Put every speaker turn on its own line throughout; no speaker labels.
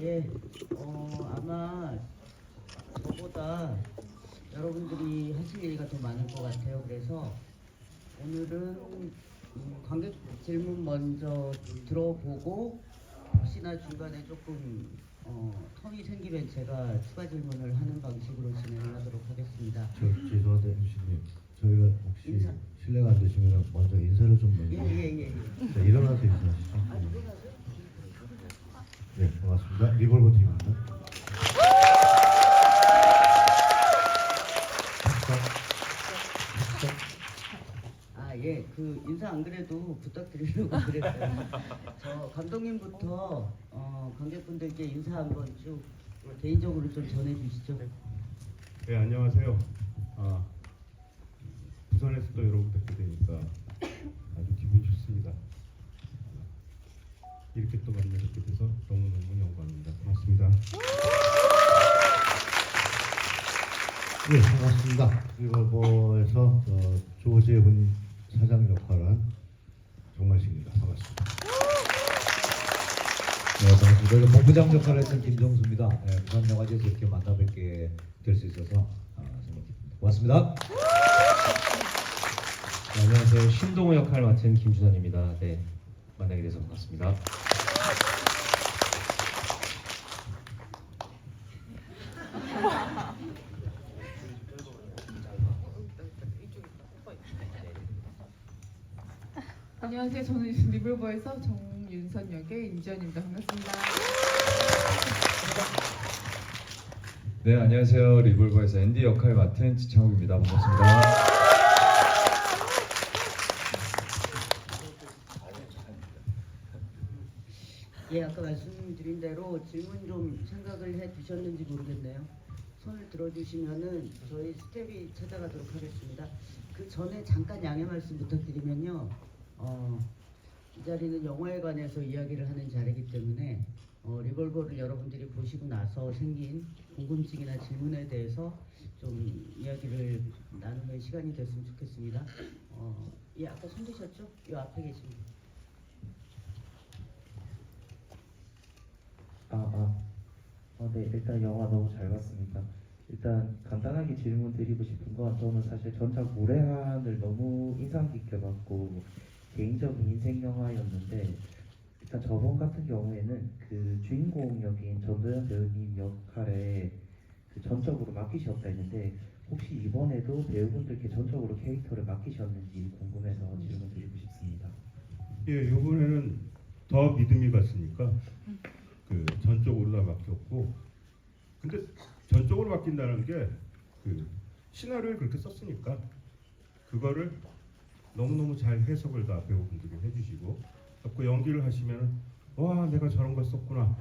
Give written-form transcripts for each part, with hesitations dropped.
예, 아마 저보다 여러분들이 하실 얘기가 더 많을 것 같아요. 그래서 오늘은 관객 질문 먼저 들어보고 혹시나 중간에 조금 텀이 생기면 제가 추가 질문을 하는 방식으로 진행을 하도록 하겠습니다.
죄송한데 MC님, 저희가 혹시
인사.
실례가 안 되시면 먼저 인사를 좀 먼저.
예.
자, 일어나서 인사하시죠. 네, 반갑습니다. 리볼버 팀입니다.
예, 그 인사 안 그래도 부탁드리려고 그랬어요. 저 감독님부터 관객분들께 인사 한번 쭉 개인적으로 좀 전해주시죠.
네, 안녕하세요. 부산에서 또 여러분 뵙게 되니까 아주 기분이 좋습니다. 이렇게 또 만나뵙게 돼서 너무너무 영광입니다. 고맙습니다.
네, 반갑습니다. 리볼버에서 조재훈 사장 역할한 정만식입니다. 반갑습니다.
네, 반갑습니다. 본부장 역할을 했던 김정수입니다. 네, 부산 영화제에서 이렇게 만나 뵙게 될 수 있어서 정말 기쁩니다. 고맙습니다.
네, 안녕하세요. 신동호 역할 맡은 김준환입니다. 네, 만나게 돼서 반갑습니다.
안녕하세요. 저는 리볼버에서 정윤선 역의 임지연입니다. 반갑습니다.
네, 안녕하세요. 리볼버에서 앤디 역할 맡은 지창욱입니다. 반갑습니다.
예, 아까 말씀드린 대로 질문 좀 생각을 해 두셨는지 모르겠네요. 손을 들어주시면은 저희 스텝이 찾아가도록 하겠습니다. 그 전에 잠깐 양해 말씀 부탁드리면요. 이 자리는 영화에 관해서 이야기를 하는 자리이기 때문에 리볼버를 여러분들이 보시고 나서 생긴 궁금증이나 질문에 대해서 좀 이야기를 나누는 시간이 됐으면 좋겠습니다. 예, 아까 손 드셨죠? 이 앞에 계십니다.
네, 일단 영화 너무 잘 봤습니다. 일단 간단하게 질문 드리고 싶은 건 저는 사실 전작 모래한을 너무 인상 깊게 봤고 개인적인 인생 영화였는데 일단 저번 같은 경우에는 그 주인공 역인 전도연 배우님 역할에 그 전적으로 맡기셨다 했는데 혹시 이번에도 배우분들께 전적으로 캐릭터를 맡기셨는지 궁금해서 질문 드리고 싶습니다.
예, 이번에는 더 믿음이 갔으니까 그 전적으로 다 맡겼고, 근데 전적으로 맡긴다는 게 그 시나리오를 그렇게 썼으니까 그거를 너무너무 잘 해석을 다 배우분들이 해주시고 그 연기를 하시면 와 내가 저런 걸 썼구나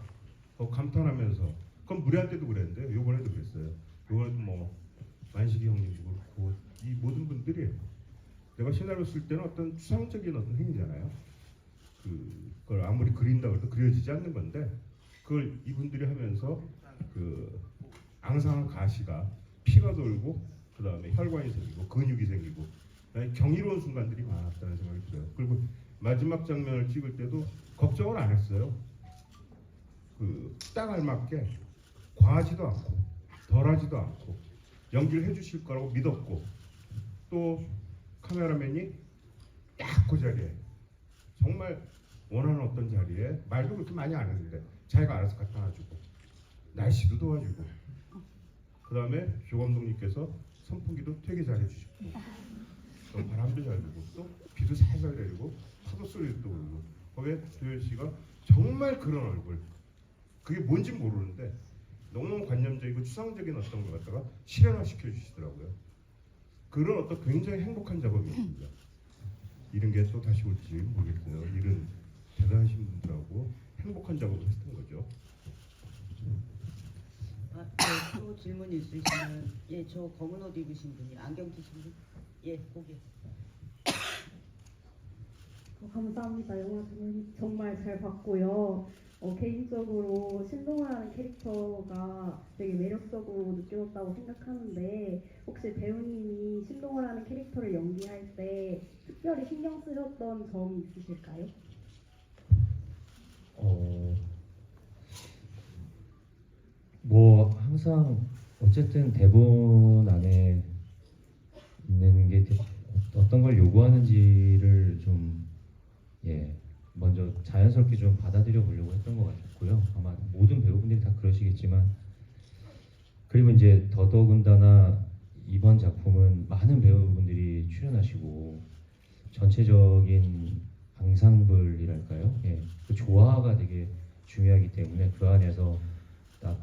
감탄하면서 그건 무례한 때도 그랬는데 요번에도 그랬어요. 요번에도 뭐 만식이 형님도 그렇고 이 모든 분들이 내가 시나리오 쓸 때는 어떤 추상적인 어떤 행위잖아요. 그걸 아무리 그린다고 해도 그려지지 않는 건데 그걸 이분들이 하면서 그 앙상한 가시가 피가 돌고 그 다음에 혈관이 생기고 근육이 생기고 경이로운 순간들이 많았다는 생각이 들어요. 그리고 마지막 장면을 찍을 때도 걱정을 안 했어요. 그 딱 알맞게 과하지도 않고 덜하지도 않고 연기를 해주실 거라고 믿었고 또 카메라맨이 딱 그 자리에 정말 원하는 어떤 자리에 말도 그렇게 많이 안 했는데 자기가 알아서 갖다 놔주고 날씨도 도와주고 그 다음에 조 감독님께서 선풍기도 되게 잘 해주시고 또 바람도 잘 불고 또 비도 살살 내리고 파도 소리도 들고 거기에 조연 씨가 정말 그런 얼굴 그게 뭔지 모르는데 너무너무 관념적이고 추상적인 어떤 걸 갖다가 실현화시켜 주시더라고요. 그런 어떤 굉장히 행복한 작업이었습니다. 이런 게 또 다시 올지 모르겠어요. 이런 대단하신 분들하고 행복한 작업을 했던 거죠.
네, 또 질문 있으시면 예, 저 검은 옷 입으신 분이 안경 끼신 분? 예, 거기.
감사합니다. 영화 정말 잘 봤고요. 개인적으로 신동아라는 캐릭터가 되게 매력적으로 느껴졌다고 생각하는데 혹시 배우님이 신동아라는 캐릭터를 연기할 때 특별히 신경 쓰셨던 점이 있으실까요?
뭐 항상 어쨌든 대본 안에 있는 게 어떤 걸 요구하는지를 좀 먼저 자연스럽게 좀 받아들여 보려고 했던 것 같고요. 아마 모든 배우분들이 다 그러시겠지만, 그리고 이제 더더군다나 이번 작품은 많은 배우분들이 출연하시고 전체적인 앙상블이랄까요? 그 조화가 되게 중요하기 때문에 그 안에서 딱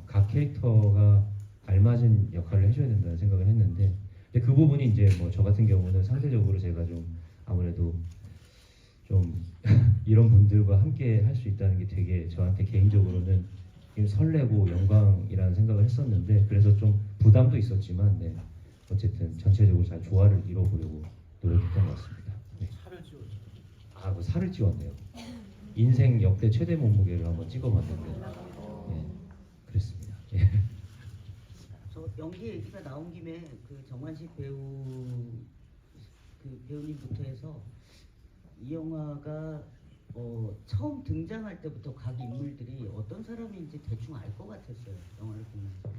각 캐릭터가 알맞은 역할을 해줘야 된다는 생각을 했는데, 근데 그 부분이 이제 뭐 저 같은 경우는 상대적으로 제가 좀 아무래도 좀 이런 분들과 함께 할 수 있다는 게 되게 저한테 개인적으로는 되게 설레고 영광이라는 생각을 했었는데, 그래서 좀 부담도 있었지만 어쨌든 전체적으로 잘 조화를 이뤄보려고 노력했던 것 같습니다. 살을 찌웠죠. 뭐 살을 찌웠네요. 인생 역대 최대 몸무게를 한번 찍어봤는데 그랬습니다.
저 연기 얘기가 나온 김에 그 정만식 배우님부터 해서 이 영화가 처음 등장할 때부터 각 인물들이 어떤 사람인지 대충 알 것 같았어요. 영화를 보면서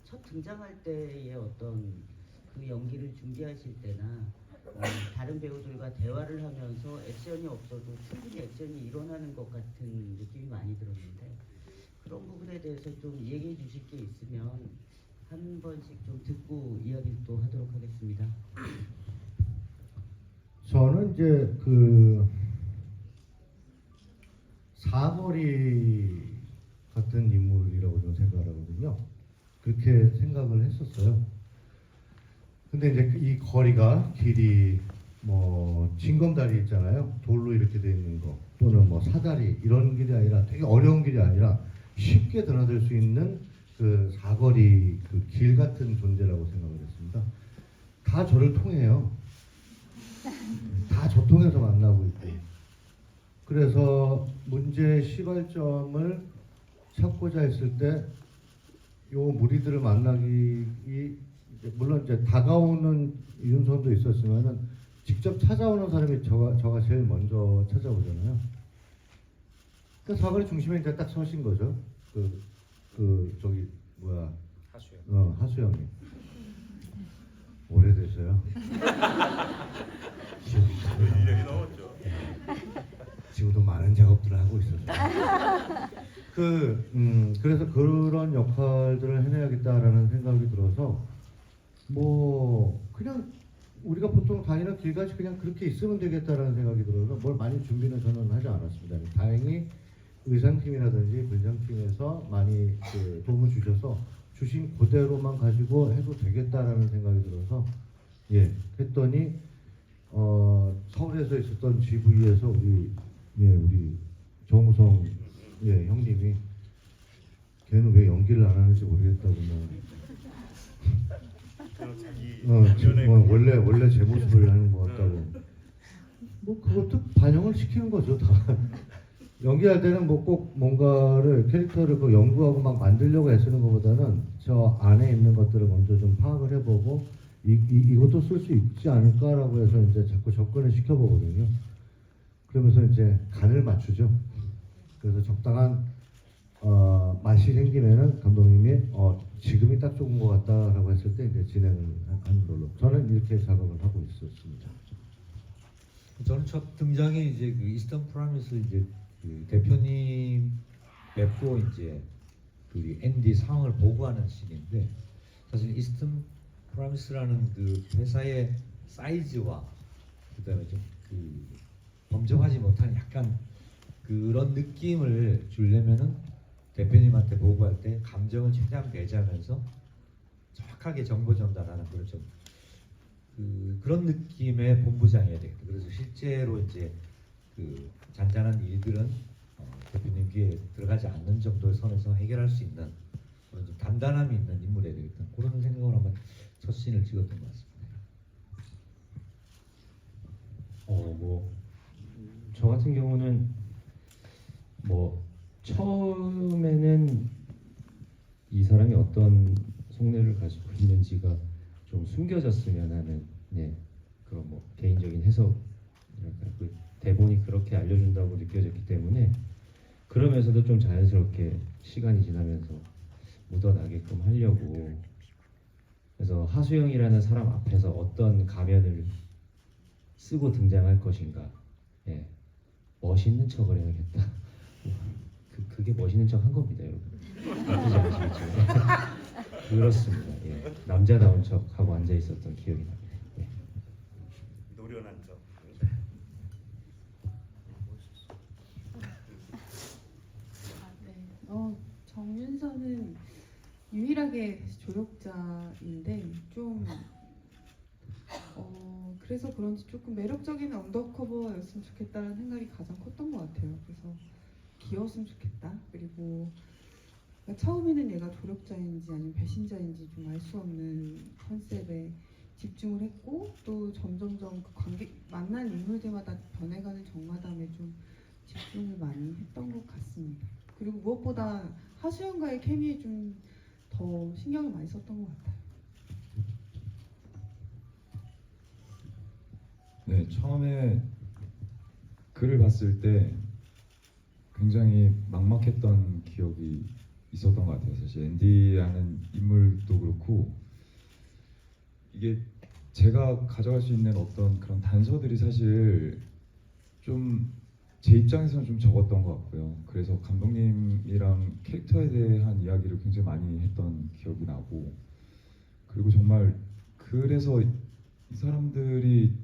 첫 등장할 때의 어떤 그 연기를 준비하실 때나 다른 배우들과 대화를 하면서 액션이 없어도 충분히 액션이 일어나는 것 같은 느낌이 많이 들었는데, 그런 부분에 대해서 좀 얘기해 주실 게 있으면 한 번씩 좀 듣고 이야기를 또 하도록 하겠습니다.
저는 이제 그 사거리 같은 인물이라고 저는 생각을 하거든요. 그렇게 생각을 했었어요. 근데 이제 이 거리가 길이 뭐 징검다리 있잖아요. 돌로 이렇게 돼 있는 거, 또는 뭐 사다리 이런 길이 아니라, 되게 어려운 길이 아니라 쉽게 드나들 수 있는 그 사거리, 그 길 같은 존재라고 생각을 했습니다. 다 저를 통해요. 다 저 통해서 만나고 있고, 그래서 문제의 시발점을 찾고자 했을 때 요 무리들을 만나기, 물론 이제 다가오는 이윤선도 있었지만은 직접 찾아오는 사람이 저가 제일 먼저 찾아오잖아요. 그 사거리 중심에 이제 딱 서신 거죠. 저기 뭐야, 하수영. 하수영이 오래되셔요.
얘기 나왔죠.
지금도 많은 작업들을 하고 있었어요. 그래서 그런 역할들을 해내야겠다라는 생각이 들어서, 뭐 그냥 우리가 보통 다니는 길같이 그냥 그렇게 있으면 되겠다라는 생각이 들어서 뭘 많이 준비는 저는 하지 않았습니다. 다행히 의상팀이라든지 분장팀에서 많이 도움을 주신 그대로만 가지고 해도 되겠다라는 생각이 들어서 했더니 서울에서 있었던 GV에서 우리 정우성 형님이 걔는 왜 연기를 안 하는지 모르겠다고 원래 제 모습을 하는 것 같다고, 뭐 그것도 반영을 시키는 거죠. 다 연기할 때는 뭐 꼭 뭔가를 캐릭터를 그 연구하고 막 만들려고 애쓰는 것보다는 저 안에 있는 것들을 먼저 좀 파악을 해보고 이것도 쓸 수 있지 않을까라고 해서 이제 자꾸 접근을 시켜보거든요. 그러면서 이제 간을 맞추죠. 그래서 적당한 맛이 생기면은 감독님이 지금이 딱 좋은 것 같다라고 했을 때 이제 진행을 하는 걸로 저는 이렇게 작업을 하고 있었습니다.
저는 첫 등장이 이제 그 이스턴 프라미스 이제 그 대표님 뵙고 이제 그 앤디 상황을 보고하는 씬인데, 사실 이스턴 프라미스라는 그 회사의 사이즈와 그다음에 좀 그 범접하지 못한 약간 그런 느낌을 주려면은 대표님한테 보고할 때 감정을 최대한 배제하면서 정확하게 정보 전달하는 그런 좀 그런 느낌의 본부장이어야 되겠다. 그래서 실제로 이제 그 잔잔한 일들은 대표님 귀에 들어가지 않는 정도의 선에서 해결할 수 있는 그런 좀 단단함이 있는 인물이어야 되겠다. 그런 생각을 한번 첫 씬을 찍었던 것 같습니다.
저 같은 경우는 뭐 처음에는 이 사람이 어떤 속내를 가지고 있는지가 좀 숨겨졌으면 하는 그런 뭐 개인적인 해석이랄까, 그 대본이 그렇게 알려준다고 느껴졌기 때문에 그러면서도 좀 자연스럽게 시간이 지나면서 묻어나게끔 하려고. 그래서 하수영이라는 사람 앞에서 어떤 가면을 쓰고 등장할 것인가. 예, 멋있는 척을 해야겠다. 그게 멋있는 척 한 겁니다, 여러분. 나쁘지 않으시겠죠? 그렇습니다. 예, 남자다운 척 하고 앉아 있었던 기억이 납니다. 예.
노련한 점.
네. 정윤서는 유일하게 조력자인데 좀 그래서 그런지 조금 매력적인 언더커버였으면 좋겠다는 생각이 가장 컸던 것 같아요. 그래서 귀여웠으면 좋겠다. 그리고 그러니까 처음에는 얘가 조력자인지 아니면 배신자인지 좀 알 수 없는 컨셉에 집중을 했고 또 점점점 그 관계 만난 인물들마다 변해가는 정마담에 좀 집중을 많이 했던 것 같습니다. 그리고 무엇보다 하수영과의 케미에 좀 더 신경을 많이 썼던 것 같아요.
네, 처음에 글을 봤을 때 굉장히 막막했던 기억이 있었던 것 같아요. 사실 앤디라는 인물도 그렇고 이게 제가 가져갈 수 있는 어떤 그런 단서들이 사실 좀 제 입장에서는 좀 적었던 것 같고요. 그래서 감독님이랑 캐릭터에 대한 이야기를 굉장히 많이 했던 기억이 나고, 그리고 정말 그래서 이 사람들이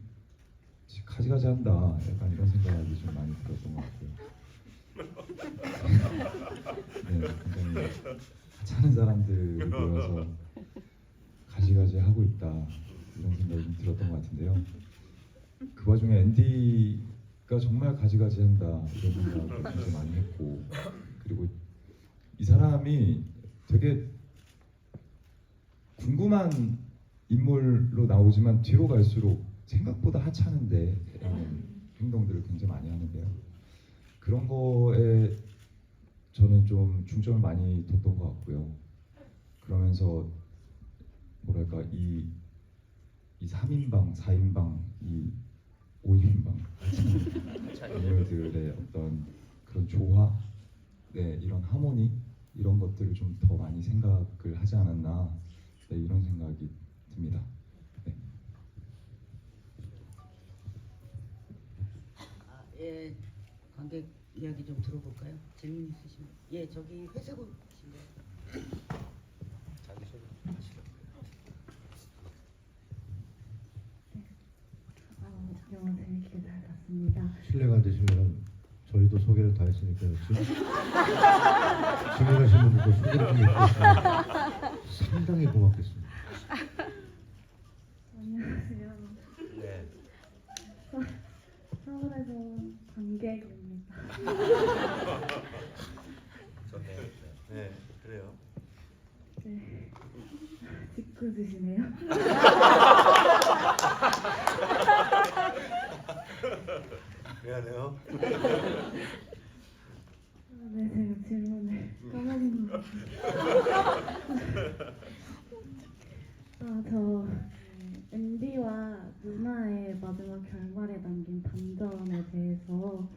가지가지 한다 약간 이런 생각이 좀 많이 들었던 것 같고요. 네, 굉장히 하찮은 사람들이 모여서 가지가지 하고 있다 이런 생각이 좀 들었던 것 같은데요. 그 와중에 앤디가 정말 가지가지 한다 이런 생각을 굉장히 많이 했고, 그리고 이 사람이 되게 궁금한 인물로 나오지만 뒤로 갈수록 생각보다 하찮은데 이런 행동들을 굉장히 많이 하는데요. 그런 거에 저는 좀 중점을 많이 뒀던 것 같고요. 그러면서 뭐랄까 이 3인방, 4인방, 이 5인방 인물들의 어떤 그런 조화, 네, 이런 하모니 이런 것들을 좀 더 많이 생각을 하지 않았나, 네, 이런 생각이 듭니다. 네.
예, 관객 이야기 좀 들어볼까요? 질문 있으시면. 예, 저기 회색 옷이신가요?
영화 재밌게 잘 봤습니다.
실례가 안 되시면 저희도 소개를 다 했으니까요. 질문하신 분들도 소개를 좀 해주시면 상당히 고맙겠습니다.
안녕하세요.
네.
서울에서 온 관객입니다.
좋네요. 네, 그래요.
네. 짓궂으시네요.
미안해요.
네, 제가 질문을 까먹은 것 같아요. 저 앤디와 누나의 마지막 결말에 남긴 반전에 대해서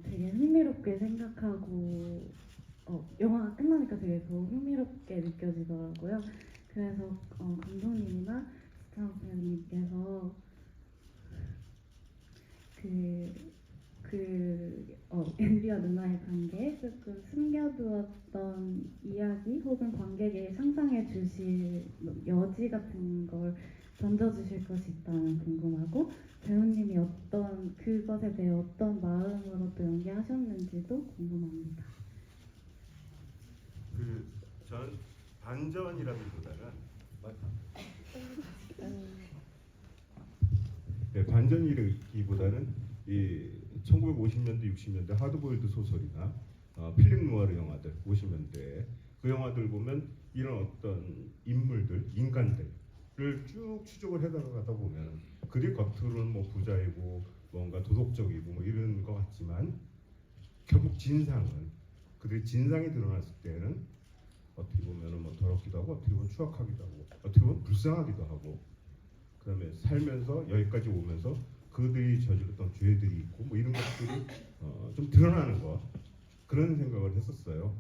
되게 흥미롭게 생각하고 영화가 끝나니까 되게 더 흥미롭게 느껴지더라고요. 그래서 감독님이나 스타운 배우님께서 앤디와 누나의 관계에 조금 숨겨두었던 이야기 혹은 관객에 상상해 주실 여지 같은 걸 던져주실 것이 있다면 궁금하고, 배우님이 그것에 대해 어떤 마음으로 또 연기하셨는지도 궁금합니다.
전 반전이라기보다는 네, 반전이라기보다는 이 1950년대, 60년대 하드보일드 소설이나 필립 누아르 영화들 50년대 그 영화들 보면 이런 어떤 인물들, 인간들을 쭉 추적을 해나가다 보면 그들이 겉으로는 뭐 부자이고 뭔가 도덕적이고 뭐 이런 것 같지만 결국 진상은, 그들의 진상이 드러났을 때는 어떻게 보면은 뭐 더럽기도 하고 어떻게 보면 추악하기도 하고 어떻게 보면 불쌍하기도 하고, 그다음에 살면서 여기까지 오면서 그들이 저질렀던 죄들이 있고 뭐 이런 것들이 좀 드러나는 거, 그런 생각을 했었어요.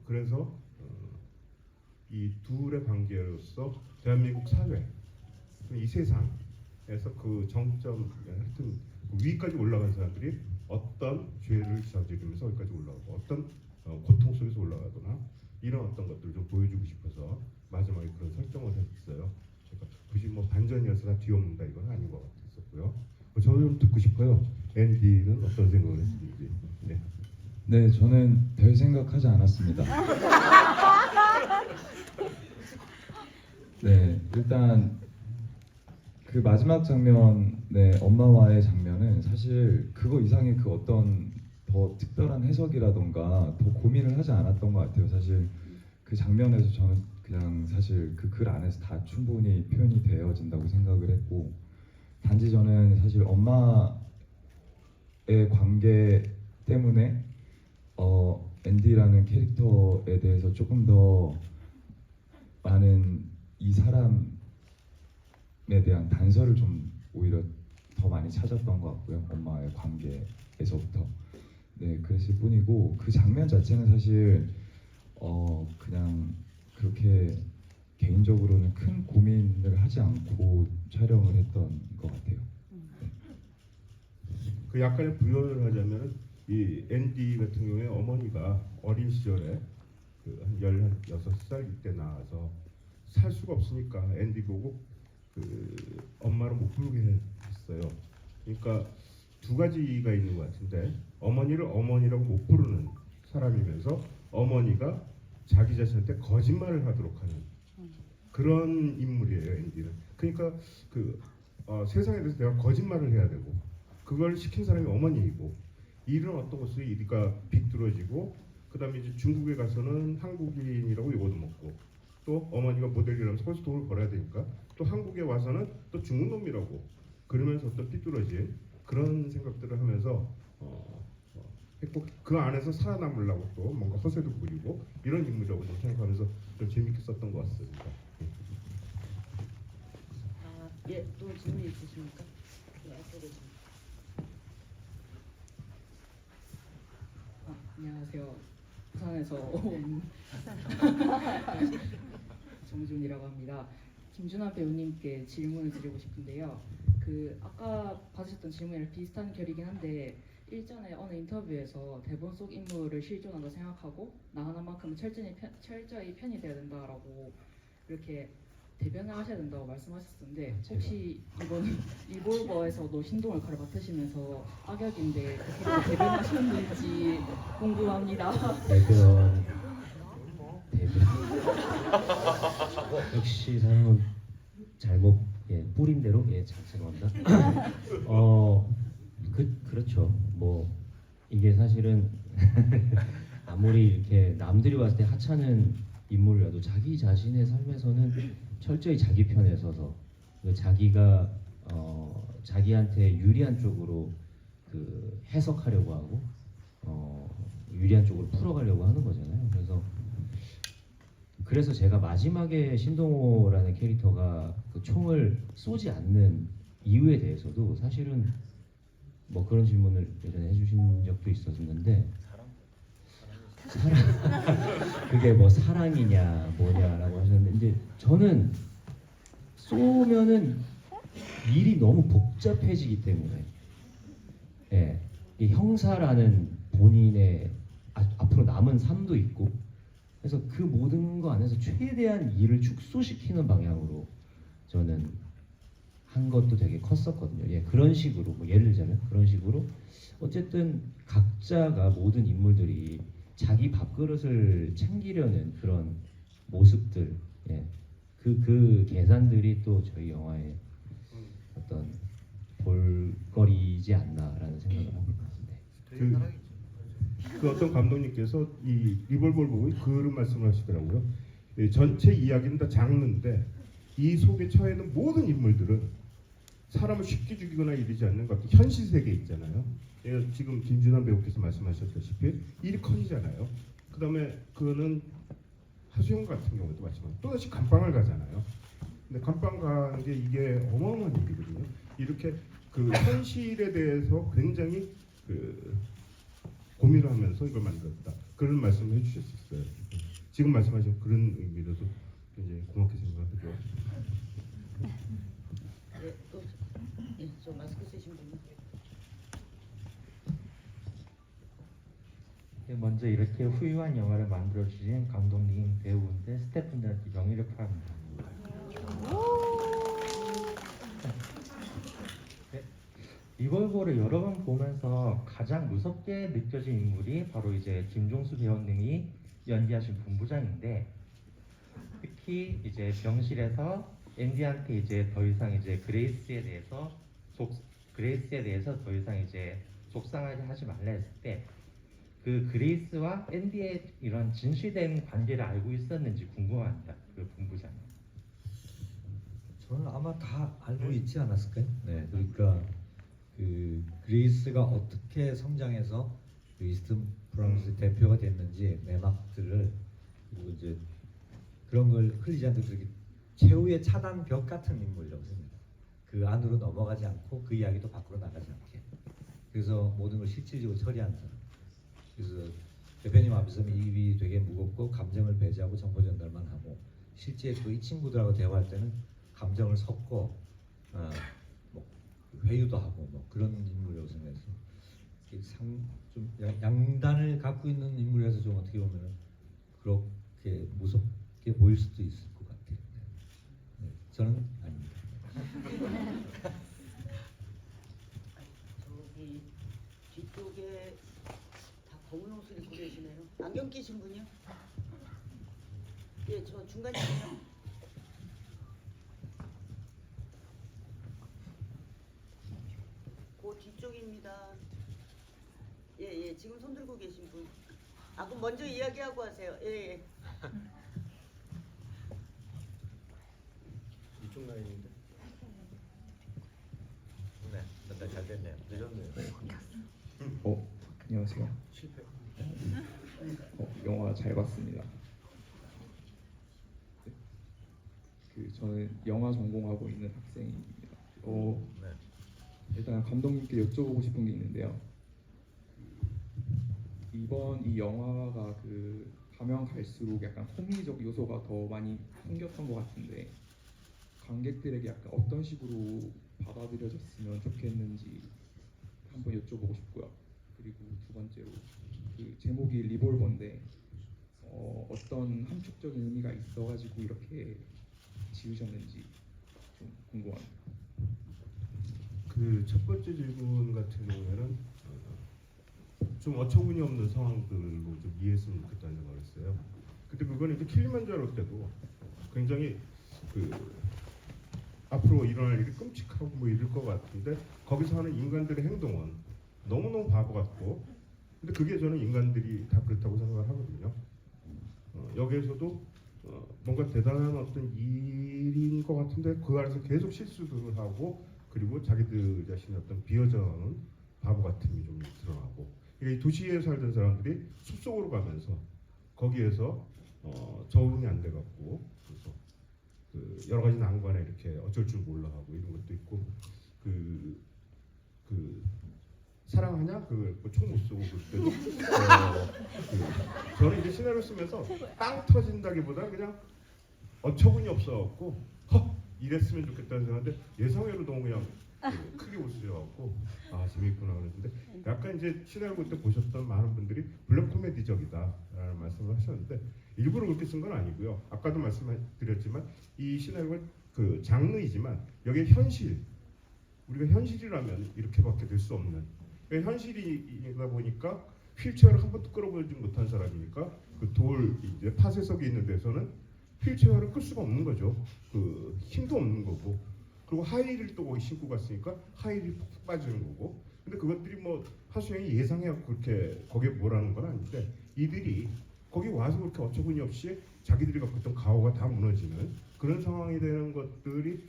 그래서 이 둘의 관계로서 대한민국 사회, 이 세상에서 그 정점, 하여튼 그 위까지 올라간 사람들이 어떤 죄를 저지르면서 여기까지 올라가고 어떤 고통 속에서 올라가거나 이런 어떤 것들을 좀 보여주고 싶어서 마지막에 그런 설정을 했어요. 제가 굳이 뭐 반전이어서 다 뒤엎는다 이건 아닌 것 같았었고요. 저도 좀 듣고 싶어요. 앤디는 어떤 생각을 했는지. 네.
네, 저는 별 생각하지 않았습니다. 네, 일단 그 마지막 장면의 엄마와의 장면은 사실 그거 이상의 그 어떤 더 특별한 해석이라던가 더 고민을 하지 않았던 것 같아요. 사실 그 장면에서 저는 그냥 사실 그 글 안에서 다 충분히 표현이 되어진다고 생각을 했고, 단지 저는 사실 엄마의 관계 때문에 앤디라는 캐릭터에 대해서 조금 더 많은 이 사람에 대한 단서를 좀 오히려 더 많이 찾았던 것 같고요. 엄마의 관계에서부터. 네, 그랬을 뿐이고 그 장면 자체는 사실 그냥 그렇게 개인적으로는 큰 고민을 하지 않고 촬영을 했던 것 같아요.
그 약간의 부연을 하자면 이 앤디 같은 경우에 어머니가 어린 시절에 그한 16살 이때 나와서 살 수가 없으니까 앤디 보고 그 엄마를 못 부르게 했어요. 그러니까 두 가지가 있는 것 같은데, 어머니를 어머니라고 못 부르는 사람이면서 어머니가 자기 자신한테 거짓말을 하도록 하는 그런 인물이에요, 앤디는. 그러니까 세상에 대해서 내가 거짓말을 해야 되고 그걸 시킨 사람이 어머니이고, 이런 어떤 것을 이가 비뚤어지고, 그다음에 이제 중국에 가서는 한국인이라고 욕도 먹고, 또 어머니가 모델이라면서 거기서 돈을 벌어야 되니까 또 한국에 와서는 또 중국 놈이라고 그러면서 어떤 삐뚤어진 그런 생각들을 하면서 했고, 그 안에서 살아남으려고 또 뭔가 허세도 부리고 이런 인물이라고 좀 생각하면서 좀 재밌게 썼던 것 같습니다.
예, 또 질문 있으십니까? 예, 앞으로 좀.
안녕하세요. 부산에서 온 정준이라고 합니다. 김준하 배우님께 질문을 드리고 싶은데요. 아까 받으셨던 질문이랑 비슷한 결이긴 한데, 일전에 어느 인터뷰에서 대본 속 인물을 실존한다 생각하고 나 하나만큼 철저히 편이 돼야 된다라고 이렇게 대변을 하셔야 된다고 말씀하셨는데, 혹시 이번 리볼버에서도 신동을 칼을 맡으시면서 악역인데 그렇게 대변하셨는지 궁금합니다.
대변 역시 사람은 잘못 뿌린 대로 잘 죄송합니다. 그렇죠. 뭐 이게 사실은 아무리 이렇게 남들이 봤을 때 하찮은 인물이라도 자기 자신의 삶에서는 철저히 자기 편에 서서 자기가 자기한테 유리한 쪽으로 해석하려고 하고 유리한 쪽으로 풀어가려고 하는 거잖아요. 그래서 제가 마지막에 신동호라는 캐릭터가 그 총을 쏘지 않는 이유에 대해서도 사실은 뭐 그런 질문을 예전에 해주신 적도 있었는데, 그게 뭐 사랑이냐 뭐냐라고 하셨는데, 이제 저는 쏘면은 일이 너무 복잡해지기 때문에, 이 형사라는 본인의 앞으로 남은 삶도 있고, 그래서 그 모든 거 안에서 최대한 일을 축소시키는 방향으로 저는 한 것도 되게 컸었거든요. 그런 식으로 뭐 예를 들자면 그런 식으로 어쨌든 각자가 모든 인물들이 자기 밥그릇을 챙기려는 그런 모습들, 그 계산들이 또 저희 영화의 어떤 볼거리이지 않나라는 생각을 합니다.
그 어떤 감독님께서 이 리볼버를 보고 그런 말씀을 하시더라고요. 전체 이야기는 다 장르인데 이 속에 처해 있는 모든 인물들은 사람을 쉽게 죽이거나 이러지 않는 것 같은 현실 세계 있잖아요. 지금 김준환 배우께서 말씀하셨다시피 일이 커지잖아요. 그다음에 그거는 하수영 같은 경우도 마찬가지로 또다시 감방을 가잖아요. 근데 감방 가는 게 이게 어마어마한 일이거든요. 이렇게 그 현실에 대해서 굉장히 고민을 하면서 이걸 만들었다. 그런 말씀을 해주셨었어요. 지금 말씀하신 그런 의미로도 굉장히 고맙게 생각하고요.
네, 또, 예, 저 마스크 쓰신 분은.
먼저 이렇게 훌륭한 영화를 만들어주신 감독님, 배우분들, 스태프분들한테 명예를 표합니다. 네, 리볼버를 여러 번 보면서 가장 무섭게 느껴진 인물이 바로 이제 김종수 배우님이 연기하신 본부장인데, 특히 이제 병실에서 앤디한테 이제 더 이상 이제 그레이스에 대해서 더 이상 이제 속상하게 하지 말라 했을 때, 그 그레이스와 앤디의 이런 진실된 관계를 알고 있었는지 궁금합니다. 그 본부장님.
저는 아마 다 알고 있지 않았을까요? 네, 그러니까 그 그레이스가 어떻게 성장해서 그 이스턴 프로미스 대표가 됐는지 내막들을, 그리고 이제 그런 걸 흘리지 않는 그렇게 최후의 차단 벽 같은 인물이라고 생각해요. 그 안으로 넘어가지 않고 그 이야기도 밖으로 나가지 않게. 그래서 모든 걸 실질적으로 처리하는 사람. 그래서 대표님 앞에서는 입이 되게 무겁고 감정을 배제하고 정보 전달만 하고, 실제 그 이 친구들하고 대화할 때는 감정을 섞고 뭐 회유도 하고 뭐 그런 인물이라고 생각해서 좀 양단을 갖고 있는 인물이라서 좀 어떻게 보면 그렇게 무섭게 보일 수도 있을 것 같아요. 네, 저는 아닙니다.
저기 뒤쪽에 다 검은 옷을 입고 계시네요. 안경 끼신 분이요? 예, 저 중간이요. 그 뒤쪽입니다. 예, 예, 지금 손 들고 계신 분. 아, 그럼 먼저 이야기하고 하세요. 예, 예.
이쪽 라인인데. 네, 잘 됐네요. 늦었네요.
안녕하세요.
실패.
영화 잘 봤습니다. 네. 저는 영화 전공하고 있는 학생입니다.
네.
일단 감독님께 여쭤보고 싶은 게 있는데요. 이번 이 영화가 가면 갈수록 약간 코미디적 요소가 더 많이 생겼던 것 같은데, 관객들에게 약간 어떤 식으로 받아들여졌으면 좋겠는지 한번 여쭤보고 싶고요. 그리고 두 번째로 제목이 리볼버인데 어떤 함축적인 의미가 있어가지고 이렇게 지으셨는지 좀 궁금합니다.
그 첫 번째 질문 같은 경우에는 좀 어처구니 없는 상황들로 좀 이해했으면 좋겠다는 생각을 했어요. 근데 그건 이제 킬리만자로 때도 굉장히 앞으로 일어날 일이 끔찍하고 뭐 이럴 것 같은데, 거기서 하는 인간들의 행동은 너무너무 바보 같고, 근데 그게 저는 인간들이 다 그렇다고 생각을 하거든요. 여기에서도 뭔가 대단한 어떤 일인 것 같은데 그 안에서 계속 실수들을 하고, 그리고 자기들 자신의 어떤 비어져는 바보 같음이 좀 드러나고, 이 도시에 살던 사람들이 숲속으로 가면서 거기에서 적응이 안 돼갖고, 그래서 여러 가지 난관에 이렇게 어쩔 줄 몰라하고 이런 것도 있고, 사랑하냐? 총 못 쏘고 그때도 저는 이제 시나리오 쓰면서 빵 터진다기보다 그냥 어처구니 없어갖고 이랬으면 좋겠다는 생각인데, 예상외로 너무 그냥 크게 웃으셔갖고 재밌구나 그랬는데, 약간 이제 시나리오 그때 보셨던 많은 분들이 블랙 코미디적이다라는 말씀을 하셨는데, 일부러 그렇게 쓴 건 아니고요. 아까도 말씀드렸지만 이 시나리오가 장르이지만 여기에 현실, 우리가 현실이라면 이렇게밖에 될 수 없는, 현실이다 보니까 휠체어를 한 번도 끌어보지 못한 사람이니까 그 돌 이제 파쇄석이 있는 데서는 휠체어를 끌 수가 없는 거죠. 힘도 없는 거고, 그리고 하이힐을 또 거기 신고 갔으니까 하이힐이 푹푹 빠지는 거고. 근데 그것들이 뭐 하수영이 예상해갖고 그렇게 거기에 뭐라는 건 아닌데, 이들이 거기 와서 그렇게 어처구니 없이 자기들이 갖고 있던 가오가 다 무너지는 그런 상황이 되는 것들이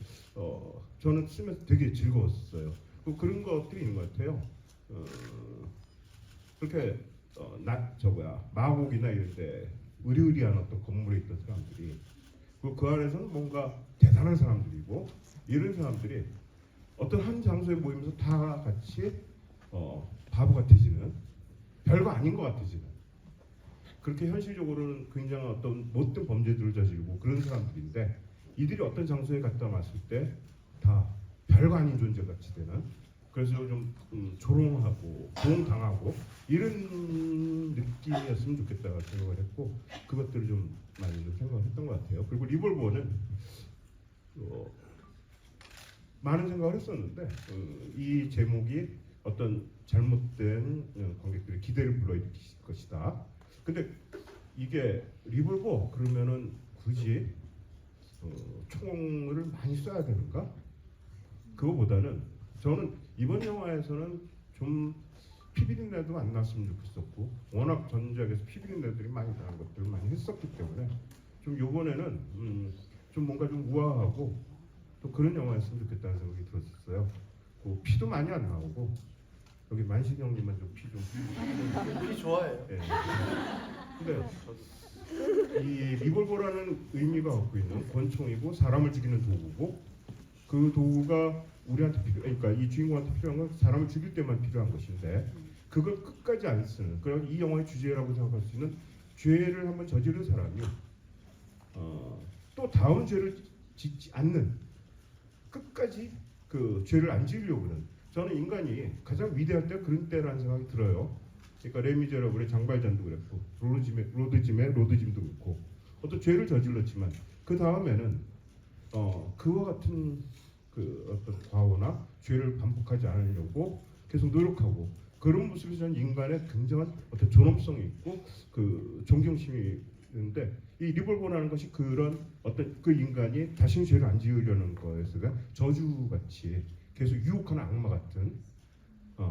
저는 쓰면서 되게 즐거웠어요. 그런 것들이 있는 것 같아요. 그렇게 마곡이나 이런 데 의리의리한 어떤 건물에 있던 사람들이 그 안에서는 뭔가 대단한 사람들이고, 이런 사람들이 어떤 한 장소에 모이면서 다 같이 바보 같아지는, 별거 아닌 것 같아지는. 그렇게 현실적으로는 굉장히 어떤 못된 범죄들을 저지르고 그런 사람들인데 이들이 어떤 장소에 갔다 왔을 때 다 별거 아닌 존재 같이 되는, 그래서 좀 조롱하고 조롱당하고 이런 느낌이었으면 좋겠다 생각을 했고, 그것들을 좀 많이 좀 생각을 했던 것 같아요. 그리고 리볼버는 많은 생각을 했었는데 이 제목이 어떤 잘못된 관객들의 기대를 불러일으킬 것이다. 근데 이게 리볼버 그러면은 굳이 총을 많이 쏴야 되는가? 그거보다는 저는 이번 영화에서는 좀 피비린내도 안 났으면 좋겠었고, 워낙 전작에서 피비린내들이 많이 나는 것들을 많이 했었기 때문에 좀 이번에는 좀 뭔가 좀 우아하고 또 그런 영화였으면 좋겠다는 생각이 들었었어요. 그 피도 많이 안 나오고, 여기 만식 형님은 좀 피 좀.
피 좋아해요.
예. 근데 이 리볼버라는 의미가 갖고 있는 권총이고 사람을 죽이는 도구고, 그 도구가 우리한테 그러니까 이 주인공한테 필요한 건 사람을 죽일 때만 필요한 것인데 그걸 끝까지 안 쓰는, 그리고 이 영화의 주제라고 생각할 수 있는 죄를 한번 저지른 사람이 또 다음 죄를 짓지 않는, 끝까지 그 죄를 안 지으려고 하는, 저는 인간이 가장 위대할 때가 그런 때라는 생각이 들어요. 그러니까 레미제라블의 장발잔도 그랬고, 로드짐의 로드짐도 그렇고, 어떤 죄를 저질렀지만 그 다음에는 그와 같은 그 어떤 과오나 죄를 반복하지 않으려고 계속 노력하고, 그런 모습이 저는 인간의 굉장한 어떤 존엄성이 있고 그 존경심이 있는데, 이 리볼버라는 것이 그런 어떤 그 인간이 다시는 죄를 안 지으려는 거에서가 저주같이 계속 유혹하는 악마 같은,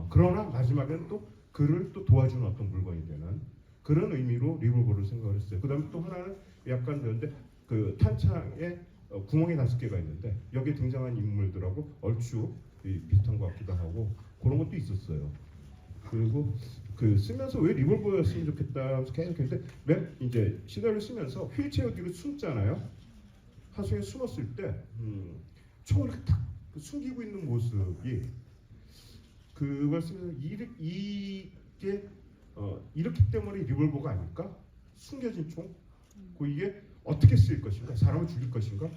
그러나 마지막에는 또 그를 또 도와주는 어떤 물건이 되는 그런 의미로 리볼버를 생각을 했어요. 그다음에 또 하나는 약간 그런데 그 탄창에 구멍이 5개가 있는데 여기에 등장한 인물들하고 얼추 비슷한 것 같기도 하고 그런 것도 있었어요. 그리고 그 쓰면서 왜 리볼버였으면 좋겠다 하면서 계속 했는데 맨 이제 시나리오 쓰면서 휠체어 뒤로 숨잖아요. 하수에 숨었을 때 총을 이렇게 탁 숨기고 있는 모습이, 그걸 쓰면서 이게 이렇기 때문에 리볼버가 아닐까? 숨겨진 총? 그 이게 어떻게 쓰일 것인가? 사람을 죽일 것인가?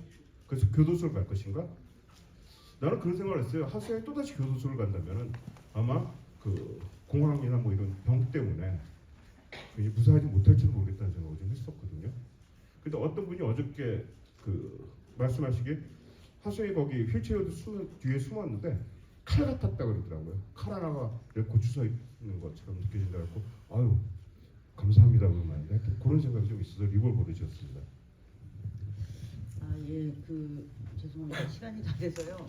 그래서 교도소를 갈 것인가? 나는 그런 생각을 했어요. 하수에 또다시 교도소를 간다면은 아마 그 공황이나 뭐 이런 병 때문에 무사하지 못할지도 모르겠다는 생각을 좀 했었거든요. 근데 어떤 분이 어저께 그 말씀하시기에 하수에 거기 휠체어도 뒤에 숨었는데 칼 같았다 그러더라고요. 칼 하나가 고추 서 있는 것처럼 느껴진다고 했고, 아유 감사합니다 그러는데 그런 생각이 좀 있어서 리볼버를 지었습니다.
예, 죄송합니다. 시간이 다 돼서요.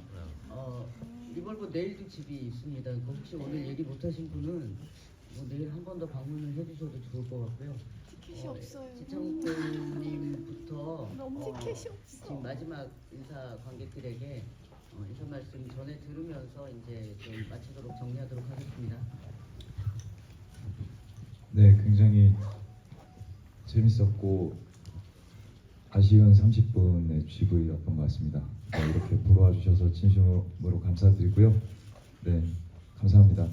리볼버 내일도 집이 있습니다. 혹시 오늘 얘기 못하신 분은 뭐 내일 한 번 더 방문을 해주셔도 좋을 것 같고요.
티켓이 없어요.
지창욱님부터
너무 티켓이 없어.
지금 마지막 인사 관객들에게 인사 말씀 전해 들으면서 이제 좀 마치도록 정리하도록 하겠습니다.
네, 굉장히 재밌었고 아쉬운 30분의 GV였던 것 같습니다. 네, 이렇게 보러 와주셔서 진심으로 감사드리고요. 네, 감사합니다.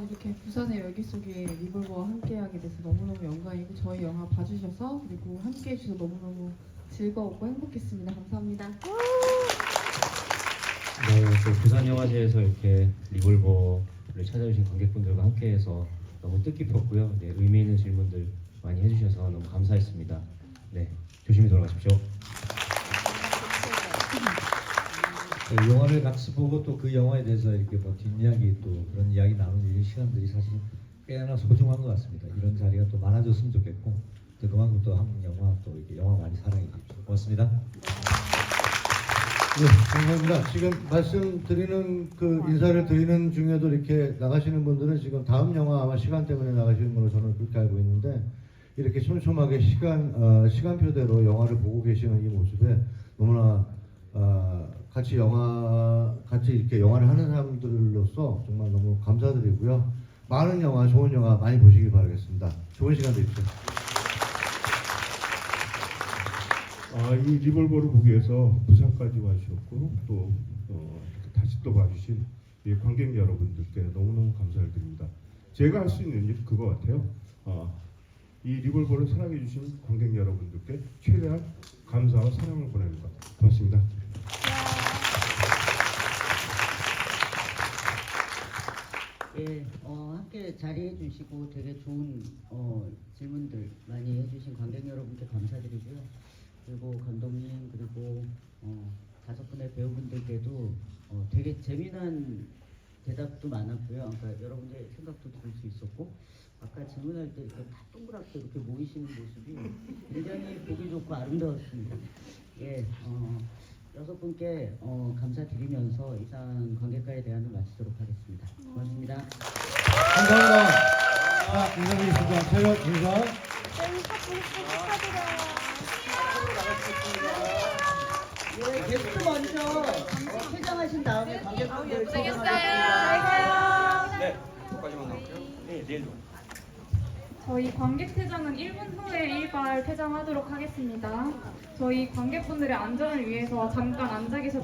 이렇게 부산의 열기 속에 리볼버와 함께하게 돼서 너무너무 영광이고, 저희 영화 봐주셔서 그리고 함께해 주셔서 너무너무 즐거웠고 행복했습니다. 감사합니다.
네, 또 부산영화제에서 이렇게 리볼버를 찾아주신 관객분들과 함께해서 너무 뜻깊었고요. 네, 의미 있는 질문들 많이 해주셔서 너무 감사했습니다. 네, 조심히 돌아가십시오.
네, 영화를 같이 보고 또 그 영화에 대해서 이렇게 뭐 뒷이야기 또 그런 이야기 나누는 이런 시간들이 사실 꽤나 소중한 것 같습니다. 이런 자리가 또 많아졌으면 좋겠고, 또 그만큼 또 한국 영화 또 이렇게 영화 많이 사랑해 주십시오. 고맙습니다.
네, 감사합니다. 지금 말씀드리는 그 인사를 드리는 중에도 이렇게 나가시는 분들은 지금 다음 영화 아마 시간 때문에 나가시는 걸로 저는 그렇게 알고 있는데, 이렇게 촘촘하게 시간표대로 영화를 보고 계시는 이 모습에 너무나 같이 이렇게 영화를 하는 사람들로서 정말 너무 감사드리고요. 많은 영화, 좋은 영화 많이 보시길 바라겠습니다. 좋은 시간 되십시오.
이 리볼버를 보기 위해서 부산까지 와주셨고 또 다시 다시 또 봐주신 이 관객 여러분들께 너무너무 감사를 드립니다. 제가 할 수 있는 일은 그거 같아요. 이 리볼버를 사랑해주신 관객 여러분들께 최대한 감사와 사랑을 보내는 것. 고맙습니다.
예, 함께 자리해 주시고 되게 좋은 질문들 많이 해주신 관객 여러분께 감사드리고요. 그리고 감독님 그리고 5분의 배우분들께도 되게 재미난 대답도 많았고요. 그러니까 여러분의 생각도 들을 수 있었고 아까 질문할 때 이렇게 다 동그랗게 이렇게 모이시는 모습이 굉장히 보기 좋고 아름다웠습니다. 예, 6분께 감사드리면서 이상 관객과의 대화를 마치도록 하겠습니다. 고맙습니다.
감사합니다. 자, 인사드리겠습니다. 차렷 인사.
예, 게스트 먼저 퇴장하신 다음에 관객분들
저희 관객 퇴장은 1분 후에 일괄 퇴장하도록 하겠습니다. 저희 관객분들의 안전을 위해서 잠깐 앉아 계셨다가